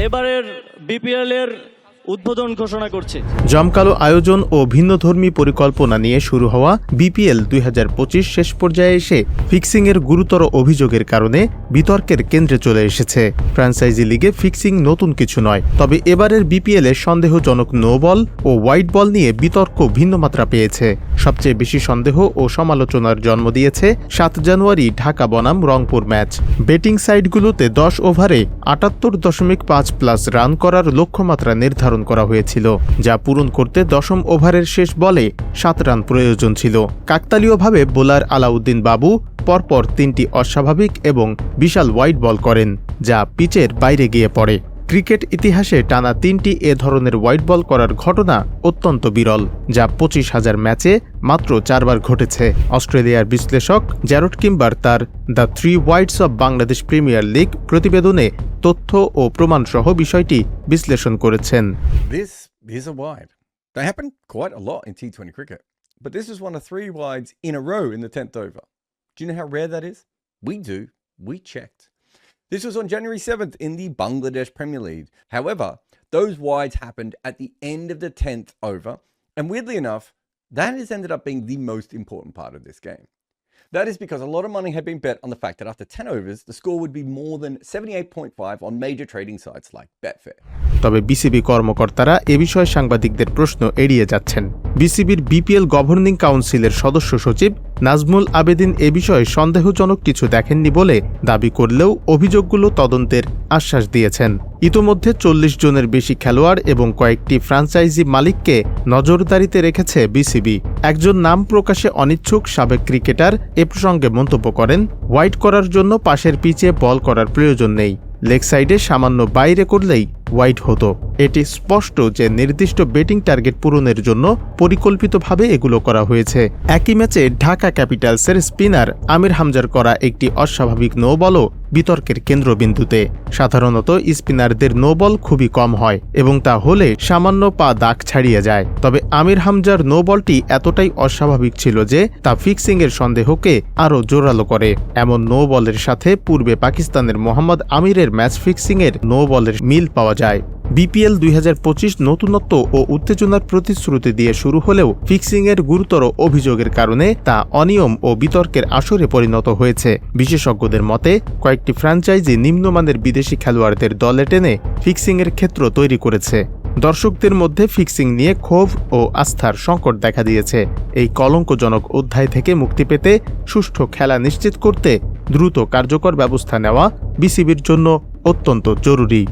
এবারের বিপিএল এর উদ্বোধন ঘোষণা করছে। জমকালো আয়োজন ও ভিন্নধর্মী পরিকল্পনা নিয়ে শুরু হওয়া বিপিএল 2025 শেষ পর্যায়ে এসে ফিক্সিংয়ের গুরুতর অভিযোগের কারণে বিতর্কের কেন্দ্রে চলে এসেছে। ফ্র্যাঞ্চাইজি লিগে ফিক্সিং নতুন কিছু নয়, তবে এবারের বিপিএলে সন্দেহজনক নো বল ও হোয়াইট বল নিয়ে বিতর্ক ভিন্ন মাত্রা পেয়েছে। সবচেয়ে বেশি সন্দেহ ও সমালোচনার জন্ম দিয়েছে 7 জানুয়ারি ঢাকা বনাম রংপুর ম্যাচ। বেটিং সাইটগুলোতে 10 ওভারে 78.5+ রান করার লক্ষ্যমাত্রা নির্ধারণ করা হয়েছিল, যা পূরণ করতে 10ম ওভারের শেষ বলে 7 রান প্রয়োজন ছিল। কাকতালীয়ভাবে বোলার আলাউদ্দিন বাবু পরপর 3টি অস্বাভাবিক এবং বিশাল হোয়াইট বল করেন, যা পিচের বাইরে গিয়ে পড়ে। ক্রিকেট ইতিহাসে টানা 3টি এ ধরনের হোয়াইট বল করার ঘটনা অত্যন্ত বিরল, যা 25,000 ম্যাচে মাত্র 4 বার ঘটেছে। অস্ট্রেলিয়ার বিশ্লেষক জ্যারড কিম্বার তার the 3 whites of Bangladesh premier league প্রতিবেদনে তথ্য ও প্রমাণসহ বিষয়টি বিশ্লেষণ করেছেন। This is a wide. They happen quite a lot in T20 cricket, but this is one of 3 wides in a row in the 10th over. Do you know how rare that is? We do. We checked. This was on January 7th in the Bangladesh Premier League. However, those wides happened at the end of the 10th over, and weirdly enough, that has ended up being the most important part of this game. That is because a lot of money had been bet on the fact that after 10 overs, the score would be more than 78.5 on major trading sites like Betfair. তবে BCB কর্মকর্তারা এ বিষয়ে সাংবাদিকদের প্রশ্ন এড়িয়ে যাচ্ছেন। বিসিবির BPL governing কাউন্সিলের সদস্য সচিব নাজমুল আবেদিন এ বিষয়ে সন্দেহজনক কিছু দেখেননি বলে দাবি করলেও অভিযোগগুলো তদন্তের আশ্বাস দিয়েছেন। ইতোমধ্যে 40 জনের বেশি খেলোয়াড় এবং কয়েকটি ফ্র্যাঞ্চাইজি মালিককে নজরদারিতে রেখেছে বিসিবি। একজন নাম প্রকাশে অনিচ্ছুক সাবেক ক্রিকেটার এ প্রসঙ্গে মন্তব্য করেন, হোয়াইট করার জন্য পাশের পিচে বল করার প্রয়োজন নেই, লেগ সাইডে সামান্য বাইরে করলেই হোয়াইট হতো। এটি স্পষ্ট যে নির্দিষ্ট বেটিং টার্গেট পূরণের জন্য পরিকল্পিতভাবে এগুলো করা হয়েছে। একই ম্যাচে ঢাকা ক্যাপিটালসের স্পিনার আমির হামজার করা একটি অস্বাভাবিক নো বলও বিতর্কের কেন্দ্রবিন্দুতে। সাধারণত স্পিনারদের নো বল খুবই কম হয় এবং তা হলে সামান্য পা দাগ ছাড়িয়ে যায়, তবে আমির হামজার নো বলটি এতটাই অস্বাভাবিক ছিল যে তা ফিক্সিংয়ের সন্দেহকে আরও জোরালো করে। এমন নো বলের সাথে পূর্বে পাকিস্তানের মোহাম্মদ আমিরের ম্যাচ ফিক্সিংয়ের নো বলের মিল পাওয়া যায়। বিপিএল 2025 নতুনত্ব ও উত্তেজনার প্রতিশ্রুতি দিয়ে শুরু হলেও ফিক্সিংয়ের গুরুতর অভিযোগের কারণে তা অনিয়ম ও বিতর্কের আসরে পরিণত হয়েছে। বিশেষজ্ঞদের মতে কয়েকটি ফ্র্যাঞ্চাইজি নিম্নমানের বিদেশি খেলোয়াড়দের দলে টেনে ফিক্সিংয়ের ক্ষেত্র তৈরি করেছে। দর্শকদের মধ্যে ফিক্সিং নিয়ে ক্ষোভ ও আস্থার সংকট দেখা দিয়েছে। এই কলঙ্কজনক অধ্যায় থেকে মুক্তি পেতে সুষ্ঠু খেলা নিশ্চিত করতে দ্রুত কার্যকর ব্যবস্থা নেওয়া বিসিবির জন্য অত্যন্ত জরুরি।